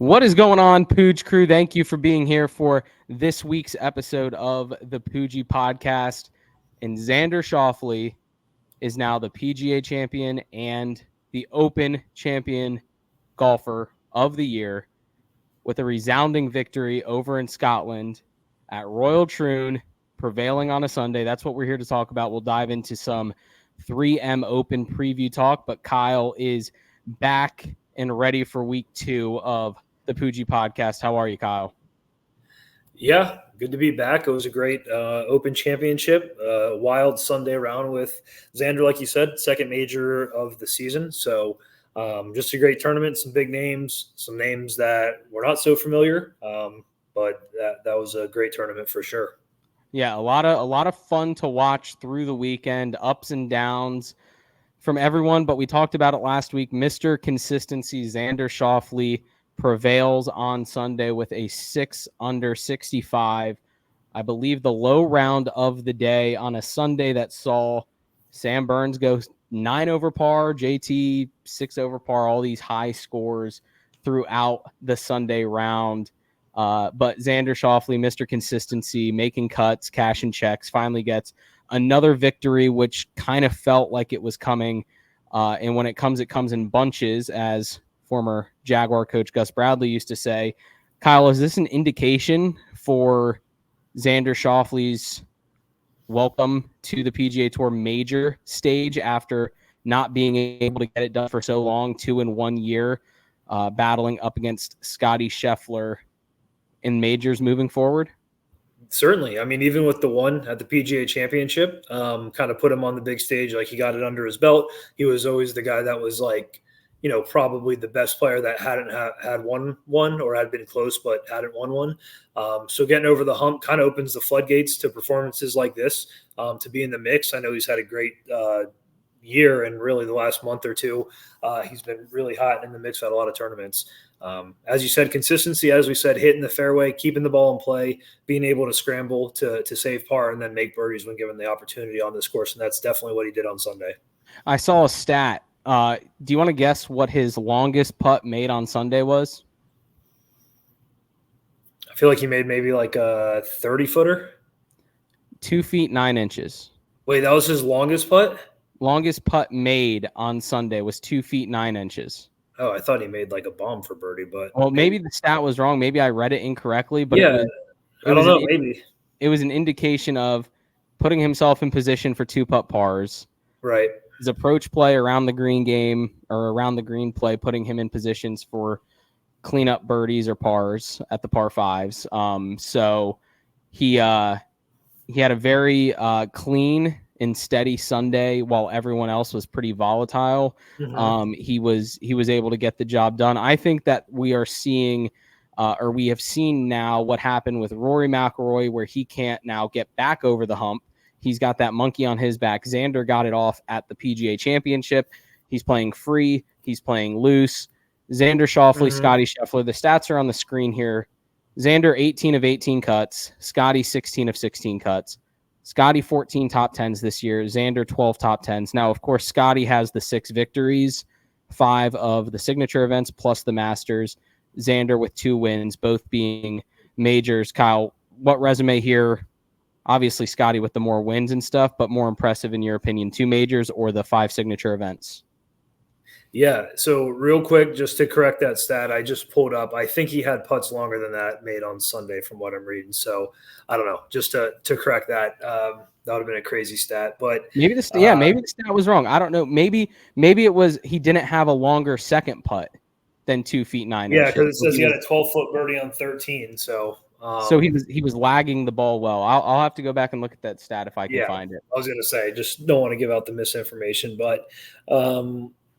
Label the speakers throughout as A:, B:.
A: What is going on, Pooj crew? Thank you for being here for this week's episode of the Poojie Podcast. And Xander Schauffele is now the PGA champion and the Open champion golfer of the year with a resounding victory over in Scotland at Royal Troon, prevailing on a Sunday. That's what we're here to talk about. We'll dive into some 3M Open preview talk, but Kyle is back and ready for week 2 of the Poojie Podcast. How are you, Kyle?
B: Yeah, good to be back. It was a great Open Championship, wild Sunday round with Xander, like you said, second major of the season. So just a great tournament, some big names, some names that were not so familiar, but that was a great tournament for sure.
A: Yeah, a lot of fun to watch through the weekend, ups and downs from everyone. But we talked about it last week. Mr. Consistency, Xander Schauffele, prevails on Sunday with a 6 under 65. I believe the low round of the day on a Sunday that saw Sam Burns go 9 over par, JT 6 over par, all these high scores throughout the Sunday round. But Xander Schauffele, Mr. Consistency, making cuts, cashing checks, finally gets another victory, which kind of felt like it was coming. And when it comes in bunches, as former Jaguar coach Gus Bradley used to say. Kyle, is this an indication for Xander Schauffele's welcome to the PGA Tour major stage after not being able to get it done for so long, 2 in 1 year, battling up against Scotty Scheffler in majors moving forward?
B: Certainly. I mean, even with the one at the PGA Championship, kind of put him on the big stage, like he got it under his belt. He was always the guy that was like, probably the best player that hadn't had won one or had been close but hadn't won one. So getting over the hump kind of opens the floodgates to performances like this, to be in the mix. I know he's had a great year, and really the last month or two, he's been really hot in the mix at a lot of tournaments. As you said, consistency, as we said, hitting the fairway, keeping the ball in play, being able to scramble to save par and then make birdies when given the opportunity on this course. And that's definitely what he did on Sunday.
A: I saw a stat. Do you want to guess what his longest putt made on Sunday was?
B: I feel like he made maybe like a 30-footer.
A: 2 feet 9 inches.
B: Wait, that was his longest putt?
A: Longest putt made on Sunday was 2 feet 9 inches.
B: Oh, I thought he made like a bomb for birdie, but
A: maybe the stat was wrong. Maybe I read it incorrectly, but
B: yeah, I don't know. Maybe
A: it was an indication of putting himself in position for 2-putt pars.
B: Right.
A: His approach play around the green game or around the green play, putting him in positions for cleanup birdies or pars at the par fives. So he had a very clean and steady Sunday while everyone else was pretty volatile. Mm-hmm. He was able to get the job done. I think that we are seeing or we have seen now what happened with Rory McIlroy, where he can't now get back over the hump. He's got that monkey on his back. Xander got it off at the PGA Championship. He's playing free. He's playing loose. Xander Schauffele, mm-hmm. Scotty Scheffler. The stats are on the screen here. Xander, 18 of 18 cuts. Scotty, 16 of 16 cuts. Scotty, 14 top 10s this year. Xander, 12 top 10s. Now, of course, Scotty has the 6 victories, 5 of the signature events plus the Masters. Xander with 2 wins, both being majors. Kyle, what resume here? Obviously, Scotty with the more wins and stuff, but more impressive in your opinion, 2 majors or the 5 signature events?
B: Yeah, so real quick, just to correct that stat, I just pulled up. I think he had putts longer than that made on Sunday from what I'm reading. So I don't know, just to correct that. That would have been a crazy stat. But
A: maybe the stat was wrong. I don't know. Maybe it was he didn't have a longer second putt than 2 feet 9 inches.
B: Yeah, because it says he had a 12-foot birdie on 13. So
A: he was lagging the ball well. I'll have to go back and look at that stat if I can find it.
B: I was going to say, just don't want to give out the misinformation. But,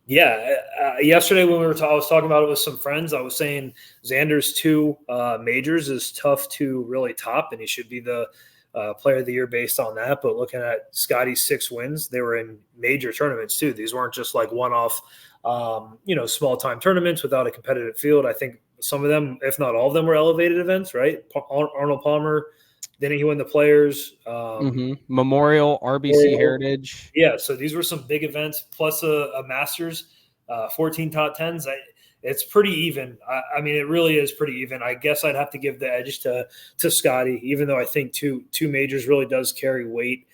B: yesterday when I was talking about it with some friends, I was saying Xander's 2 majors is tough to really top, and he should be the player of the year based on that. But looking at Scotty's 6 wins, they were in major tournaments too. These weren't just like one-off, small-time tournaments without a competitive field. I think some of them, if not all of them, were elevated events, right? Arnold Palmer, didn't he win the Players?
A: Memorial, RBC Heritage.
B: Yeah, so these were some big events, plus a Masters, 14 top 10s. It's pretty even. I mean, it really is pretty even. I guess I'd have to give the edge to Scotty, even though I think two majors really does carry weight.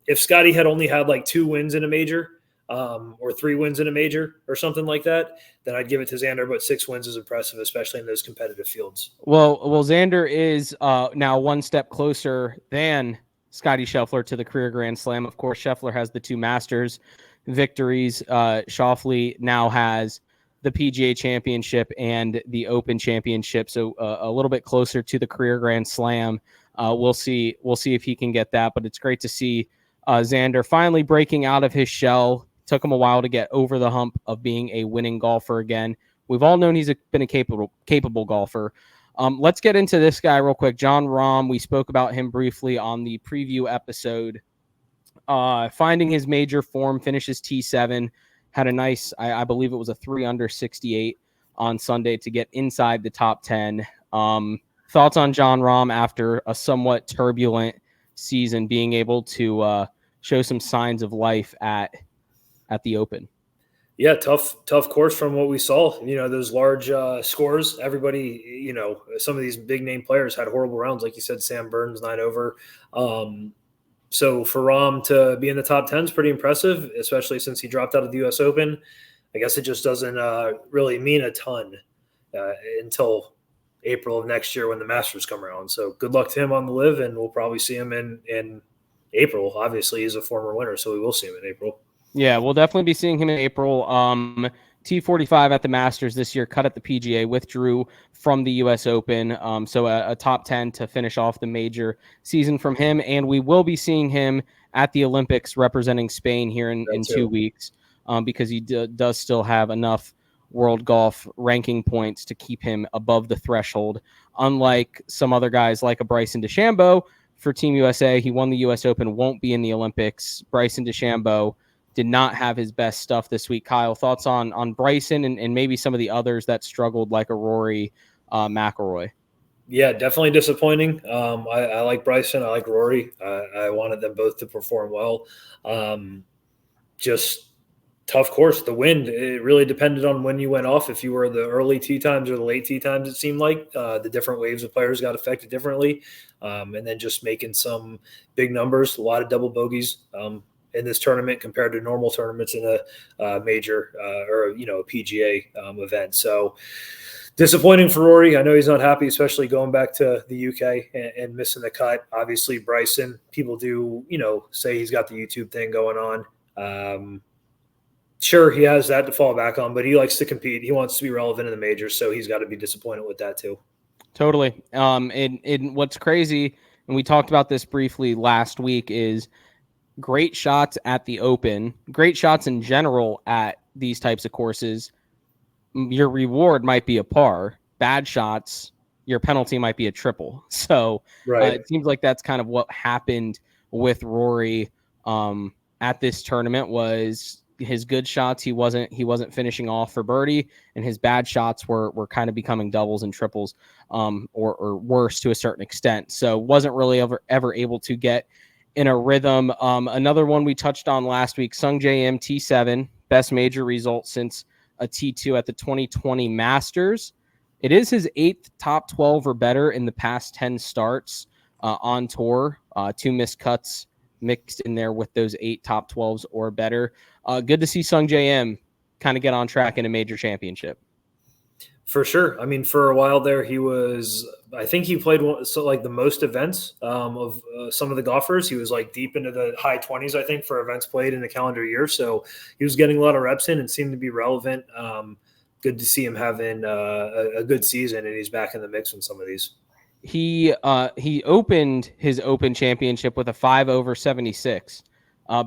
B: If Scotty had only had like 2 wins in a major, or 3 wins in a major or something like that, then I'd give it to Xander. But 6 wins is impressive, especially in those competitive fields.
A: Well, Xander is now one step closer than Scotty Scheffler to the career Grand Slam. Of course, Scheffler has the 2 Masters victories. Schauffele now has the PGA Championship and the Open Championship, so a little bit closer to the career Grand Slam. We'll see if he can get that, but it's great to see Xander finally breaking out of his shell. Took him a while to get over the hump of being a winning golfer again. We've all known he's been a capable golfer. Let's get into this guy real quick. Jon Rahm, we spoke about him briefly on the preview episode. Finding his major form, finishes T7, had a nice, I believe it was a 3 under 68 on Sunday to get inside the top 10. Thoughts on Jon Rahm after a somewhat turbulent season, being able to show some signs of life at the Open?
B: Yeah, tough course from what we saw. Those large scores. Everybody, some of these big name players had horrible rounds, like you said. Sam Burns 9 over. So for Rahm to be in the top 10 is pretty impressive, especially since he dropped out of the U.S. Open. I guess it just doesn't really mean a ton until April of next year when the Masters come around. So good luck to him on the live, and we'll probably see him in April. Obviously, he's a former winner, so we will see him in April.
A: Yeah, we'll definitely be seeing him in April. T45 at the Masters this year, cut at the PGA, withdrew from the U.S. Open. So a top 10 to finish off the major season from him. And we will be seeing him at the Olympics representing Spain here in 2 weeks, because he does still have enough world golf ranking points to keep him above the threshold. Unlike some other guys like a Bryson DeChambeau for Team USA, he won the U.S. Open, won't be in the Olympics. Bryson DeChambeau did not have his best stuff this week. Kyle, thoughts on Bryson and maybe some of the others that struggled, like a Rory McIlroy?
B: Yeah, definitely disappointing. I like Bryson. I like Rory. I wanted them both to perform well. Just tough course. The wind, it really depended on when you went off. If you were the early tee times or the late tee times, it seemed like the different waves of players got affected differently. And then just making some big numbers, a lot of double bogeys in this tournament compared to normal tournaments in a major or a PGA event. So disappointing for Rory. I know he's not happy, especially going back to the UK and missing the cut. Obviously, Bryson, people do say he's got the YouTube thing going on. Sure, he has that to fall back on, but he likes to compete. He wants to be relevant in the majors, so he's got to be disappointed with that too.
A: Totally. And what's crazy, and we talked about this briefly last week, is great shots at the Open, great shots in general at these types of courses. Your reward might be a par. Bad shots, your penalty might be a triple. So it seems like that's kind of what happened with Rory at this tournament. Was his good shots, he wasn't finishing off for birdie, and his bad shots were kind of becoming doubles and triples, or worse to a certain extent. So wasn't really ever able to get in a rhythm. Another one we touched on last week, Sungjae Im, T7, best major result since a T2 at the 2020 Masters. It is his 8th top 12 or better in the past 10 starts on tour. 2 missed cuts mixed in there with those 8 top 12s or better. Good to see Sungjae Im kind of get on track in a major championship.
B: For sure. I mean, for a while there, I think he played the most events of some of the golfers. He was like deep into the high 20s, I think, for events played in a calendar year. So he was getting a lot of reps in and seemed to be relevant. Good to see him having a good season, and he's back in the mix in some of these.
A: He opened his Open Championship with a 5 over 76,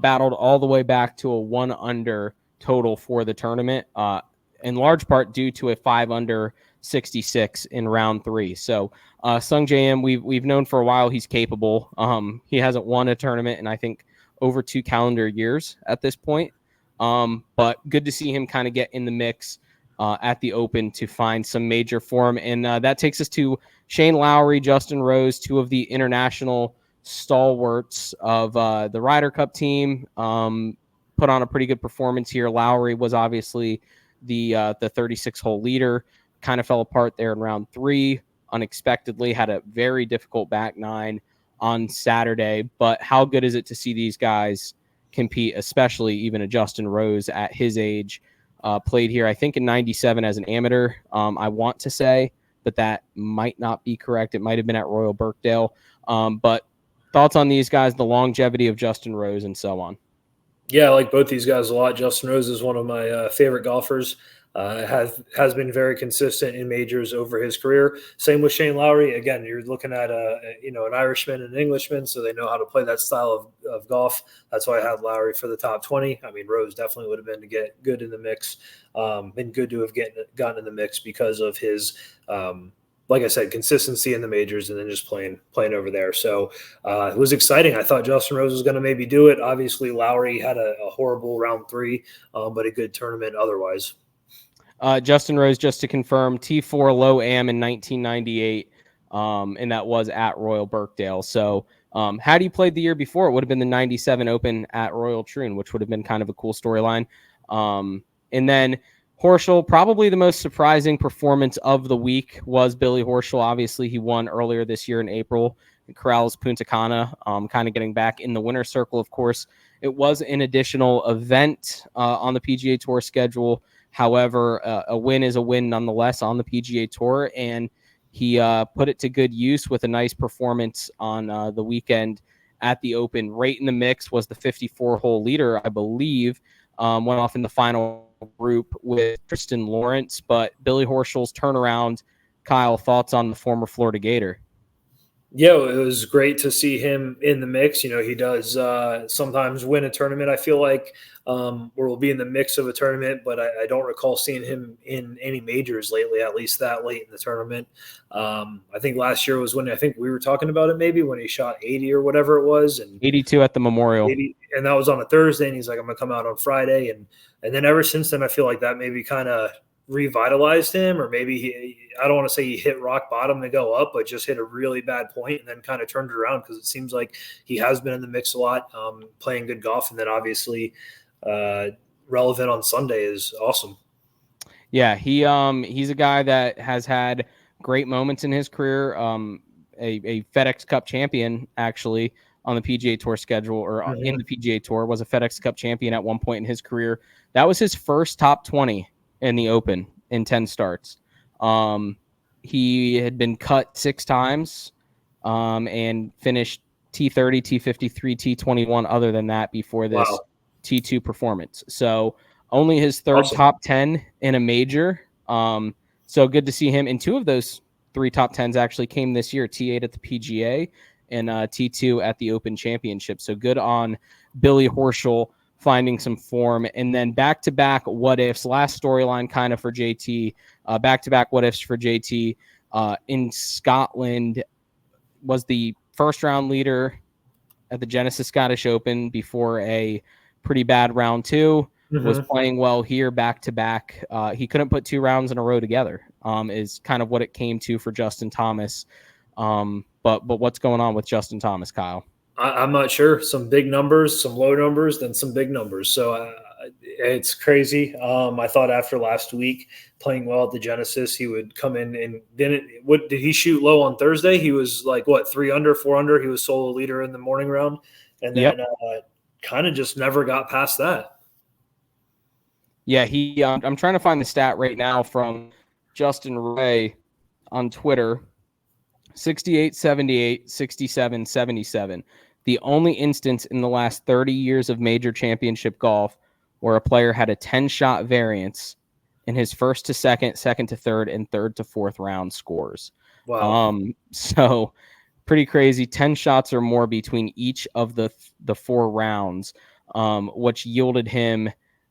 A: battled all the way back to a 1 under total for the tournament, in large part due to a 5 under 66 in round 3. So Sungjae Im, we've known for a while he's capable. He hasn't won a tournament in, I think, over 2 calendar years at this point. But good to see him kind of get in the mix at the Open to find some major form. And that takes us to Shane Lowry, Justin Rose, 2 of the international stalwarts of the Ryder Cup team. Put on a pretty good performance here. Lowry was obviously the 36-hole leader. Kind of fell apart there in round 3. Unexpectedly had a very difficult back 9 on Saturday. But how good is it to see these guys compete, especially even a Justin Rose at his age? Played here, I think, in 97 as an amateur, I want to say, but that might not be correct. It might have been at Royal Birkdale. But thoughts on these guys, the longevity of Justin Rose and so on?
B: Yeah, I like both these guys a lot. Justin Rose is one of my favorite golfers. Has been very consistent in majors over his career. Same with Shane Lowry. Again, you're looking at an Irishman and an Englishman, so they know how to play that style of golf. That's why I had Lowry for the top 20. I mean, Rose definitely would have been to get good in the mix. Been good to have gotten in the mix because of his like I said, consistency in the majors and then just playing over there. So it was exciting. I thought Justin Rose was going to maybe do it. Obviously, Lowry had a horrible round 3, but a good tournament otherwise.
A: Justin Rose, just to confirm, T4 low am in 1998, and that was at Royal Birkdale. So had he played the year before, it would have been the 97 Open at Royal Troon, which would have been kind of a cool storyline. And then Horschel, probably the most surprising performance of the week was Billy Horschel. Obviously, he won earlier this year in April in Corrales Punta Cana, kind of getting back in the winner's circle, of course. It was an additional event on the PGA Tour schedule. However, a win is a win nonetheless on the PGA Tour, and he put it to good use with a nice performance on the weekend at the Open. Right in the mix was the 54-hole leader, I believe, went off in the final group with Tristan Lawrence. But Billy Horschel's turnaround, Kyle, thoughts on the former Florida Gator?
B: Yeah, it was great to see him in the mix. You know, he does sometimes win a tournament, I feel like, or will be in the mix of a tournament, but I don't recall seeing him in any majors lately, at least that late in the tournament. I think last year was when I think we were talking about it maybe when he shot 80 or whatever it was. And
A: 82 at the Memorial.
B: 80, and that was on a Thursday, and he's like, I'm going to come out on Friday. And then ever since then, I feel like that maybe kind of revitalized him, or maybe I don't want to say he hit rock bottom to go up, but just hit a really bad point and then kind of turned it around, because it seems like he has been in the mix a lot, playing good golf, and then obviously relevant on Sunday is awesome. Yeah,
A: he's a guy that has had great moments in his career. A FedEx Cup champion, actually, on the PGA Tour schedule, or in the PGA Tour, was a FedEx Cup champion at one point in his career. That was his first top 20 in the Open in 10 starts. He had been cut 6 times and finished T30, T53, T21 other than that before this T2 performance. So only his third top 10 in a major. So good to see him. And 2 of those 3 top 10s actually came this year, T8 at the PGA and T2 at the Open Championship. So good on Billy Horschel finding some form. And then back-to-back what-ifs, last storyline kind of for JT, back-to-back what-ifs for JT in Scotland, was the first-round leader at the Genesis Scottish Open before a pretty bad round 2, was playing well here back-to-back. He couldn't put 2 rounds in a row together, is kind of what it came to for Justin Thomas. But what's going on with Justin Thomas, Kyle?
B: I'm not sure. Some big numbers, some low numbers, then some big numbers. So it's crazy. I thought after last week playing well at the Genesis, he would come in and did he shoot low on Thursday? He was like, 3 under, 4 under. He was solo leader in the morning round. And then kind of just never got past that.
A: Yeah, I'm trying to find the stat right now from Justin Ray on Twitter. 68, 78, 67, 77. The only instance in the last 30 years of major championship golf where a player had a 10-shot variance in his first to second, second to third, and third to fourth round scores.
B: Wow.
A: So pretty crazy. 10 shots or more between each of the 4 rounds, which yielded him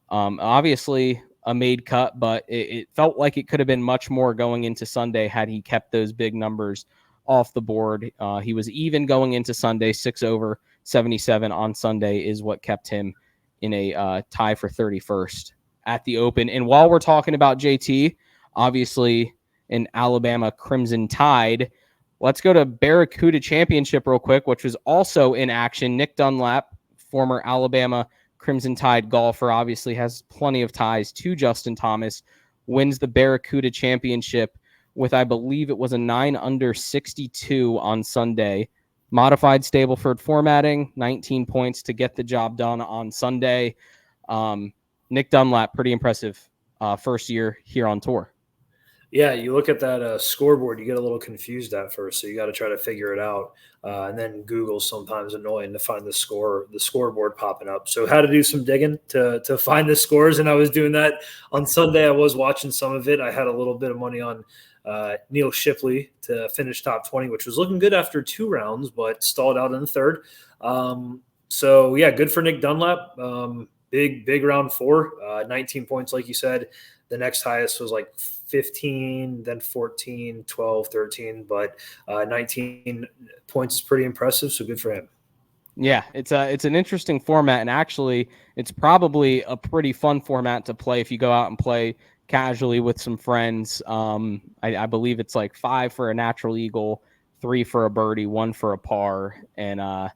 A: obviously a made cut, but it felt like it could have been much more going into Sunday had he kept those big numbers off the board. He was even going into Sunday. 6 over 77 on Sunday is what kept him in a tie for 31st at the Open. And while we're talking about JT, obviously an Alabama Crimson Tide, let's go to Barracuda Championship real quick, which was also in action. Nick Dunlap, former Alabama Crimson Tide golfer, obviously has plenty of ties to Justin Thomas, wins the Barracuda Championship with, I believe it was a 9 under 62 on Sunday. Modified Stableford formatting, 19 points to get the job done on Sunday. Nick Dunlap, pretty impressive first year here on tour.
B: Yeah, you look at that scoreboard, you get a little confused at first, so you got to try to figure it out. And then Google's sometimes annoying to find the scoreboard popping up. So had to do some digging to find the scores, and I was doing that on Sunday. I was watching some of it. I had a little bit of money on Neil Shipley to finish top 20, which was looking good after 2 rounds, but stalled out in the third. So yeah, good for Nick Dunlap. Big round 4, 19 points, like you said. The next highest was like 15, then 14, 12, 13, but 19 points is pretty impressive. So good for him.
A: Yeah, it's an interesting format, and actually it's probably a pretty fun format to play if you go out and play casually with some friends. I believe it's like 5 for a natural eagle, 3 for a birdie, 1 for a par, and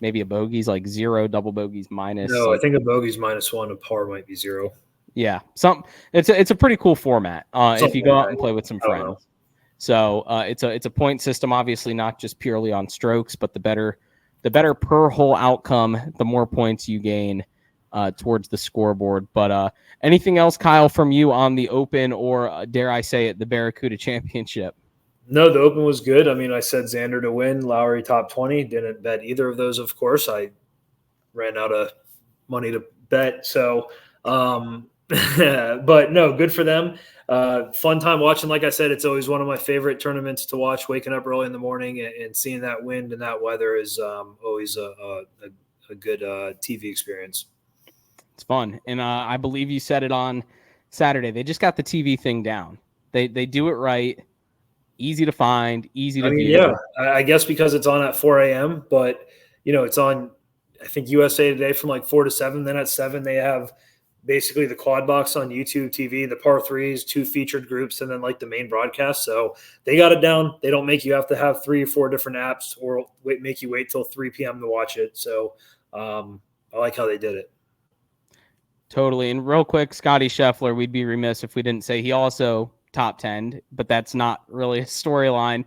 A: maybe a bogey's like 0, double bogey's minus.
B: No, I think a bogey's -1, a par might be 0.
A: Yeah, it's a pretty cool format if you go out and play with some friends. So it's a point system, obviously not just purely on strokes, but the better per hole outcome, the more points you gain towards the scoreboard. But anything else, Kyle, from you on the Open, or dare I say it, the Barracuda Championship?
B: No, the Open was good. I mean, I said Xander to win, Lowry top 20. Didn't bet either of those, of course. I ran out of money to bet. So, but no, good for them. Fun time watching. Like I said, it's always one of my favorite tournaments to watch. Waking up early in the morning and seeing that wind and that weather is always a good TV experience.
A: It's fun. And I believe you said it on Saturday. They just got the TV thing down. They do it right. Easy to find, easy to view.
B: Yeah, I guess because it's on at 4 a.m., but, it's on, I think, USA Today from like 4 to 7. Then at 7, they have basically the quad box on YouTube TV, the par 3s, 2 featured groups, and then like the main broadcast. So they got it down. They don't make you have to have 3 or 4 different apps or make you wait till 3 p.m. to watch it. So I like how they did it.
A: Totally. And real quick, Scotty Scheffler, we'd be remiss if we didn't say he also top 10, but that's not really a storyline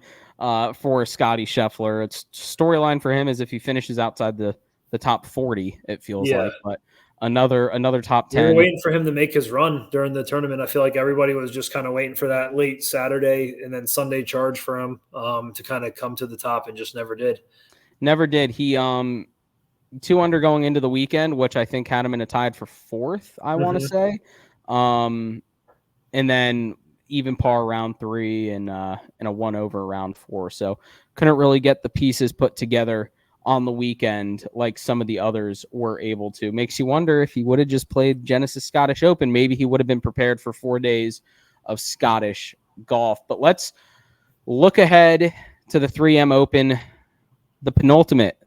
A: for Scotty Scheffler. It's storyline for him is if he finishes outside the top 40, it feels like. But another top 10.
B: We were waiting for him to make his run during the tournament. I feel like everybody was just kind of waiting for that late Saturday and then Sunday charge for him to kind of come to the top, and just never did.
A: Never did. He 2 under going into the weekend, which I think had him in a tied for 4th, I want to say. And then even par round 3 and a 1 over round 4. So couldn't really get the pieces put together on the weekend like some of the others were able to. Makes you wonder if he would have just played Genesis Scottish Open, maybe he would have been prepared for 4 days of Scottish golf. But let's look ahead to the 3M Open, the penultimate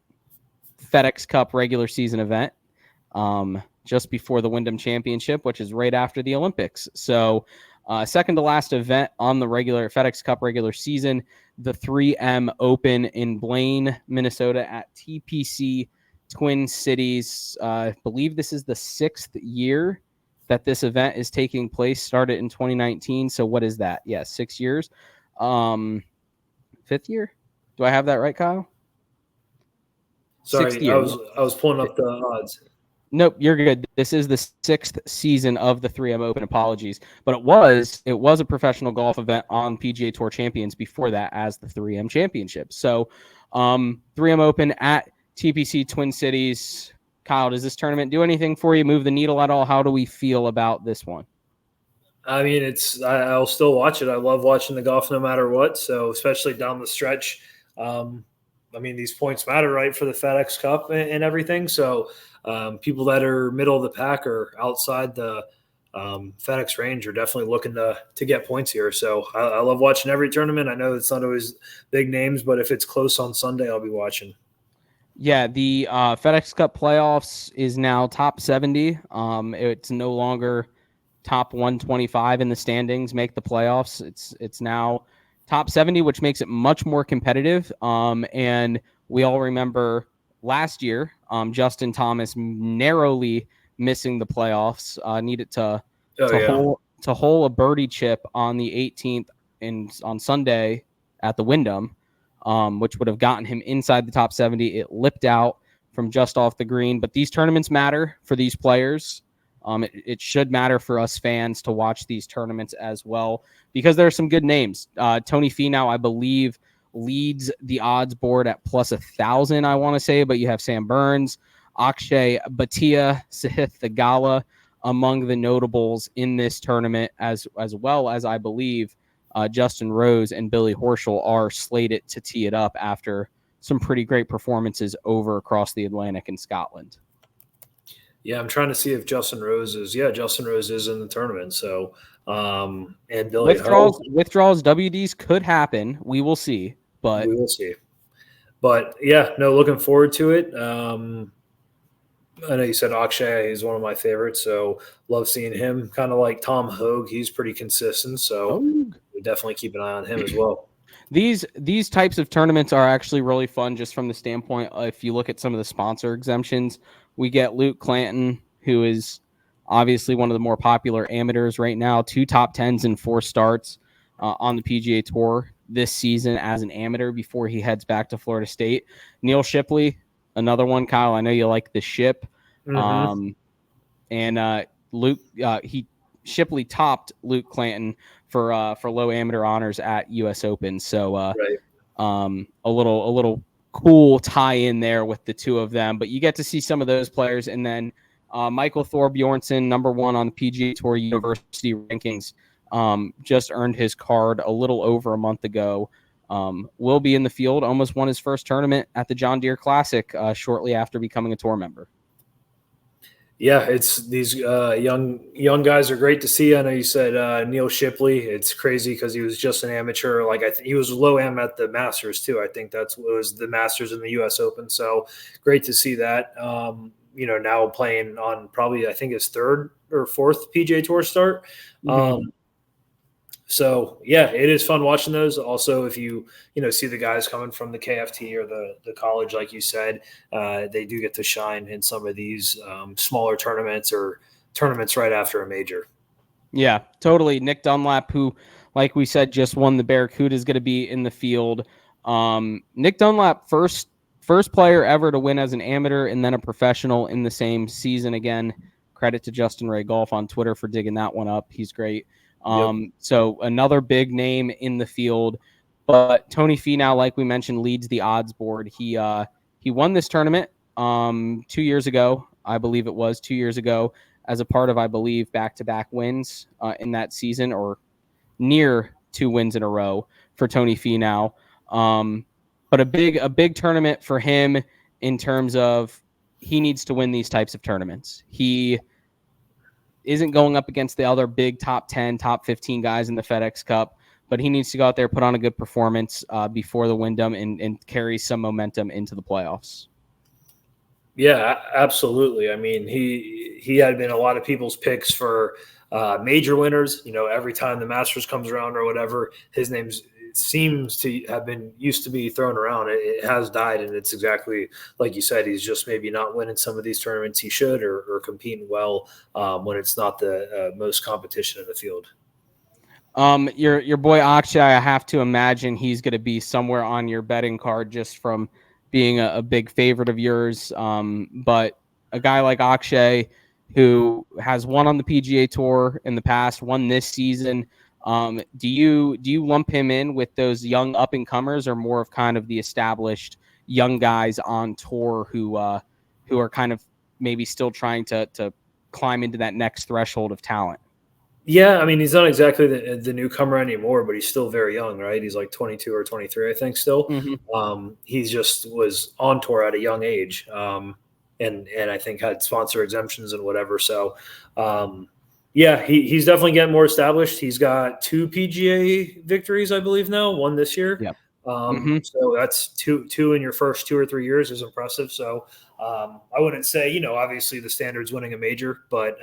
A: FedEx Cup regular season event, just before the Wyndham Championship, which is right after the Olympics. So second to last event on the regular FedEx Cup regular season, the 3M Open in Blaine, Minnesota at TPC Twin Cities. I believe this is the 6th year that this event is taking place, started in 2019. So what is that? Yeah, 6 years. 5th year? Do I have that right, Kyle?
B: Sorry, I was pulling up the odds.
A: Nope, you're good. This is the 6th season of the 3M Open. Apologies, but it was a professional golf event on PGA Tour Champions before that as the 3M Championship. So, 3M Open at TPC Twin Cities. Kyle, does this tournament do anything for you? Move the needle at all? How do we feel about this one?
B: I mean, I'll still watch it. I love watching the golf no matter what. So, especially down the stretch. I mean, these points matter, right, for the FedEx Cup and everything. So people that are middle of the pack or outside the FedEx range are definitely looking to get points here. So I love watching every tournament. I know it's not always big names, but if it's close on Sunday, I'll be watching.
A: Yeah, the FedEx Cup playoffs is now top 70. It's no longer top 125 in the standings make the playoffs. It's now top 70, which makes it much more competitive. And we all remember last year, Justin Thomas narrowly missing the playoffs, needed to hole a birdie chip on the 18th on Sunday at the Wyndham, which would have gotten him inside the top 70. It lipped out from just off the green. But these tournaments matter for these players. It should matter for us fans to watch these tournaments as well, because there are some good names. Tony Finau, I believe, leads the odds board at plus 1,000, I want to say, but you have Sam Burns, Akshay Bhatia, Sahith Theegala among the notables in this tournament, as well as, I believe, Justin Rose and Billy Horschel are slated to tee it up after some pretty great performances over across the Atlantic in Scotland.
B: Yeah, I'm trying to see if Justin Rose is in the tournament. So, and Billy
A: withdrawals, WDs could happen. We will see, but
B: we will see. But yeah, no, looking forward to it. I know you said Akshay is one of my favorites, so love seeing him. Kind of like Tom Hogue, he's pretty consistent, so we definitely keep an eye on him as well.
A: These types of tournaments are actually really fun, just from the standpoint, if you look at some of the sponsor exemptions. We get Luke Clanton, who is obviously one of the more popular amateurs right now, 2 top 10s and 4 starts on the PGA Tour this season as an amateur before he heads back to Florida State. Neil Shipley, another one. Kyle, I know you like the ship.
B: Mm-hmm.
A: And Shipley topped Luke Clanton for low amateur honors at U.S. Open. So a little cool tie in there with the two of them. But you get to see some of those players, and then Michael Thorbjornsen, number 1 on the PGA Tour University rankings, just earned his card a little over a month ago. Will be in the field. Almost won his first tournament at the John Deere Classic shortly after becoming a tour member. Yeah,
B: it's these young guys are great to see. I know you said Neil Shipley. It's crazy because he was just an amateur. He was low am at the Masters too. I think that's what was the Masters in the U.S. Open. So great to see that. Now playing on probably, I think, his 3rd or 4th PGA Tour start.
A: Mm-hmm.
B: So yeah, it is fun watching those. Also, if you see the guys coming from the KFT or the college, like you said, they do get to shine in some of these smaller tournaments or tournaments right after a major.
A: Yeah, totally. Nick Dunlap, who, like we said, just won the Barracuda, is going to be in the field. Nick Dunlap, first player ever to win as an amateur and then a professional in the same season again. Credit to Justin Ray Golf on Twitter for digging that one up. He's great. So another big name in the field, but Tony Finau, like we mentioned, leads the odds board. He won this tournament 2 years ago, I believe it was 2 years ago, as a part of, I believe, back-to-back wins in that season, or near 2 wins in a row for Tony Finau. But a big tournament for him in terms of he needs to win these types of tournaments. He isn't going up against the other big top 10, top 15 guys in the FedEx Cup, but he needs to go out there, put on a good performance before the Wyndham and carry some momentum into the playoffs.
B: Yeah, absolutely. I mean, he had been a lot of people's picks for major winners. Every time the Masters comes around or whatever, his name seems to have been used to be thrown around. It has died, and it's exactly like you said. He's just maybe not winning some of these tournaments he should, or competing well when it's not the most competition in the field.
A: Your boy Akshay, I have to imagine he's going to be somewhere on your betting card just from being a big favorite of yours. But a guy like Akshay, who has won on the PGA Tour in the past, won this season, do you lump him in with those young up and comers, or more of kind of the established young guys on tour who are kind of maybe still trying to climb into that next threshold of talent?
B: Yeah, I mean, he's not exactly the newcomer anymore, but he's still very young, right? He's like 22 or 23, I think, still.
A: Mm-hmm.
B: He just was on tour at a young age, and I think had sponsor exemptions and whatever. So, yeah, he's definitely getting more established. He's got 2 PGA victories, I believe now, 1 this year.
A: Yep.
B: So that's two in your first 2 or 3 years is impressive. So I wouldn't say, obviously the standard's winning a major, but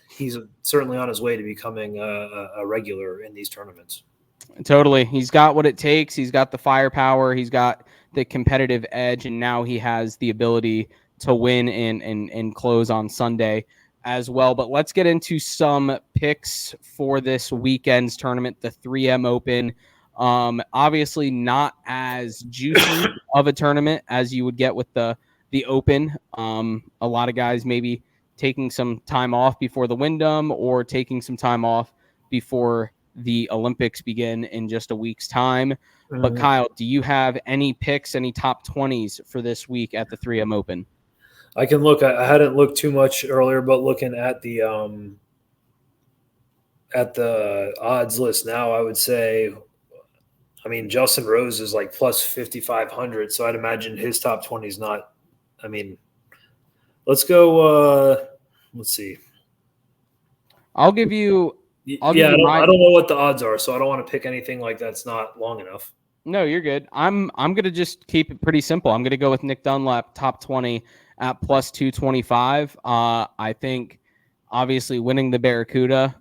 B: he's certainly on his way to becoming a regular in these tournaments.
A: Totally. He's got what it takes. He's got the firepower. He's got the competitive edge, and now he has the ability to win and close on Sunday as well. But let's get into some picks for this weekend's tournament, the 3M Open. Obviously not as juicy of a tournament as you would get with the Open. A lot of guys maybe taking some time off before the Wyndham or taking some time off before the Olympics begin in just a week's time. Mm-hmm. But Kyle, do you have any picks, any top 20s for this week at the 3M Open?
B: I can look. I hadn't looked too much earlier, but looking at the odds list now, I would say, I mean, Justin Rose is like plus 5,500, so I'd imagine his top 20 is not. I mean, let's go. Let's see.
A: I'll give you.
B: I don't know what the odds are, so I don't want to pick anything like that's not long enough.
A: No, you're good. I'm gonna just keep it pretty simple. I'm gonna go with Nick Dunlap top 20 at plus 225. I think obviously winning the Barracuda.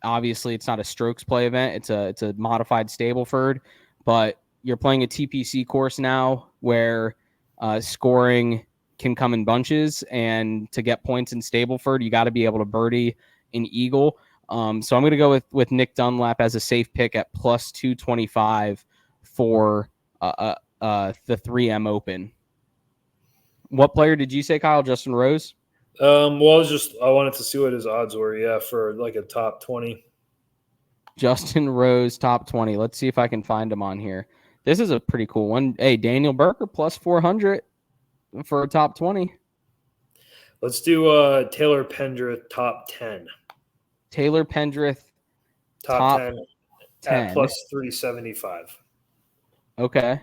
A: Obviously it's not a strokes play event. It's a modified Stableford, but you're playing a TPC course now where scoring can come in bunches, and to get points in Stableford, you got to be able to birdie an eagle. So I'm going to go with Nick Dunlap as a safe pick at plus 225 for the 3M Open. What player did you say, Kyle? Justin Rose?
B: Well, I wanted to see what his odds were. Yeah, for like a top 20.
A: Justin Rose, top 20. Let's see if I can find him on here. This is a pretty cool one. Hey, Daniel Berger plus 400 for a top 20.
B: Let's do Taylor Pendrith top 10.
A: Taylor Pendrith
B: top 10 at plus 375.
A: Okay,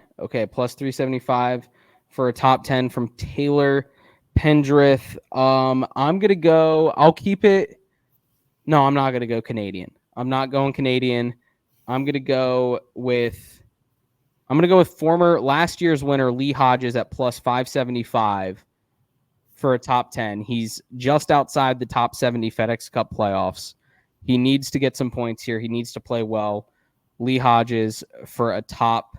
A: plus 375 for a top 10 from Taylor Pendrith. I'm going to go – I'll keep it – no, I'm not going to go Canadian. I'm not going Canadian. I'm going to go with former last year's winner Lee Hodges at plus 575 for a top 10. He's just outside the top 70 FedEx Cup playoffs. He needs to get some points here. He needs to play well. Lee Hodges for a top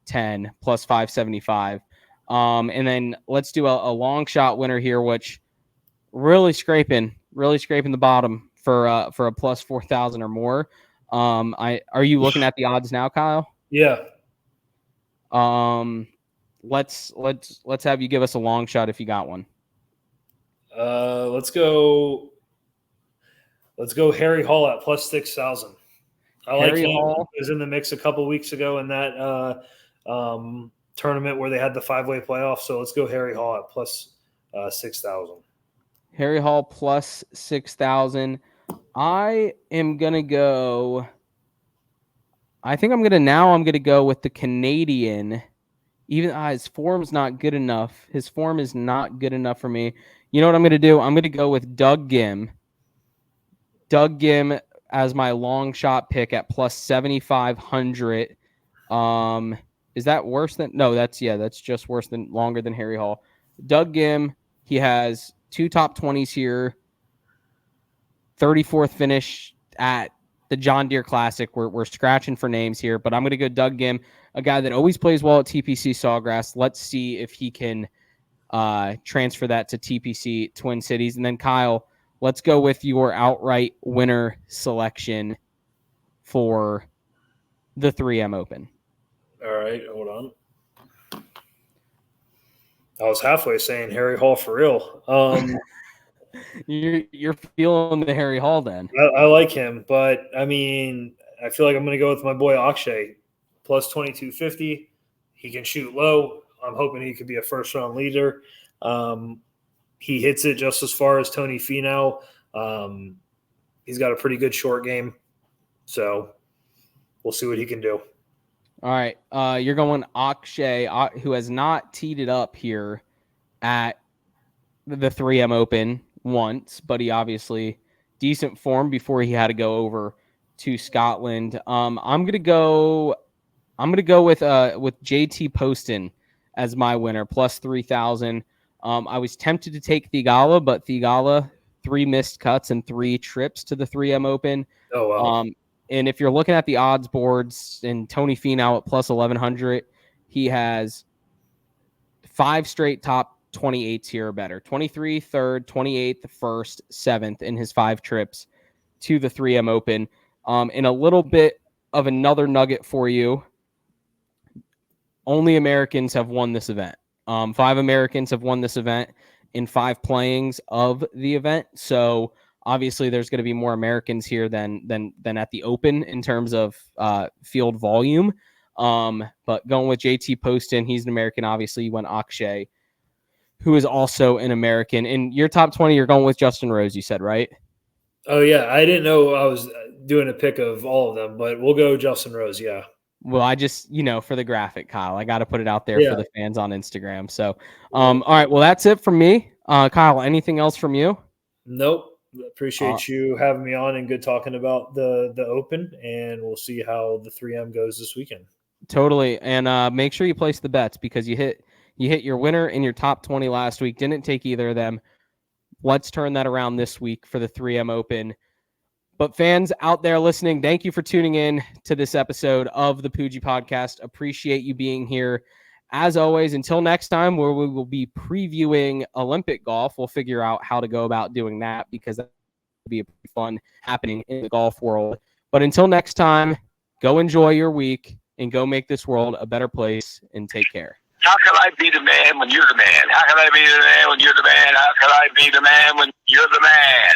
A: 10 plus 575. And then let's do a long shot winner here, which really scraping the bottom for a plus 4,000 or more. Are you looking at the odds now, Kyle?
B: Yeah.
A: Let's have you give us a long shot if you got one.
B: Let's go Harry Hall at plus 6,000.
A: Harry Hall
B: was in the mix a couple weeks ago in that tournament where they had the 5-way playoff. So let's go Harry Hall at plus 6,000.
A: Harry Hall plus 6,000. I am gonna go. I think I'm gonna go with the Canadian. Even his form's not good enough. His form is not good enough for me. You know what I'm gonna do? I'm gonna go with Doug Gim. Doug Gim as my long shot pick at plus 7,500. Is that worse than? No, that's just worse than longer than Harry Hall. Doug Gim, he has 2 top 20s here. 34th finish at the John Deere Classic. We're scratching for names here, but I'm going to go Doug Gim, a guy that always plays well at TPC Sawgrass. Let's see if he can transfer that to TPC Twin Cities. And then Kyle, let's go with your outright winner selection for the 3M Open.
B: All right, hold on. I was halfway saying Harry Hall for real.
A: You're feeling the Harry Hall then.
B: I like him, but I mean, I feel like I'm going to go with my boy Akshay, plus 2,250. He can shoot low. I'm hoping he could be a first-round leader. He hits it just as far as Tony Finau. He's got a pretty good short game, so we'll see what he can do.
A: All right, you're going Akshay, who has not teed it up here at the 3M Open once, but he obviously decent form before he had to go over to Scotland. I'm gonna go with JT Poston as my winner, plus 3,000. I was tempted to take Theegala, but Theegala 3 missed cuts and 3 trips to the 3M Open.
B: Oh wow.
A: And if you're looking at the odds boards and Tony Finau at plus 1,100, he has 5 straight top 28s here or better. 23, 3rd, 28th, 1st, 7th in his 5 trips to the 3M Open. And a little bit of another nugget for you. Only Americans have won this event. 5 Americans have won this event in 5 playings of the event. So obviously there's going to be more Americans here than at the Open in terms of field volume. But going with JT Poston, he's an American. Obviously, you went Akshay, who is also an American. In your top 20, you're going with Justin Rose, you said, right?
B: Oh, yeah. I didn't know I was doing a pick of all of them, but we'll go Justin Rose, yeah.
A: Well, I just, for the graphic, Kyle, I got to put it out there for the fans on Instagram. So, all right, well, that's it from me. Kyle, anything else from you?
B: Nope. Appreciate you having me on and good talking about the Open, and we'll see how the 3M goes this weekend.
A: Totally. And make sure you place the bets because you hit your winner in your top 20 last week. Didn't take either of them. Let's turn that around this week for the 3M Open. But fans out there listening, thank you for tuning in to this episode of the Poojie Podcast. Appreciate you being here. As always, until next time, where we will be previewing Olympic golf, we'll figure out how to go about doing that because that will be a pretty fun happening in the golf world. But until next time, go enjoy your week and go make this world a better place and take care.
C: How can I be the man when you're the man? How can I be the man when you're the man? How can I be the man when you're the man?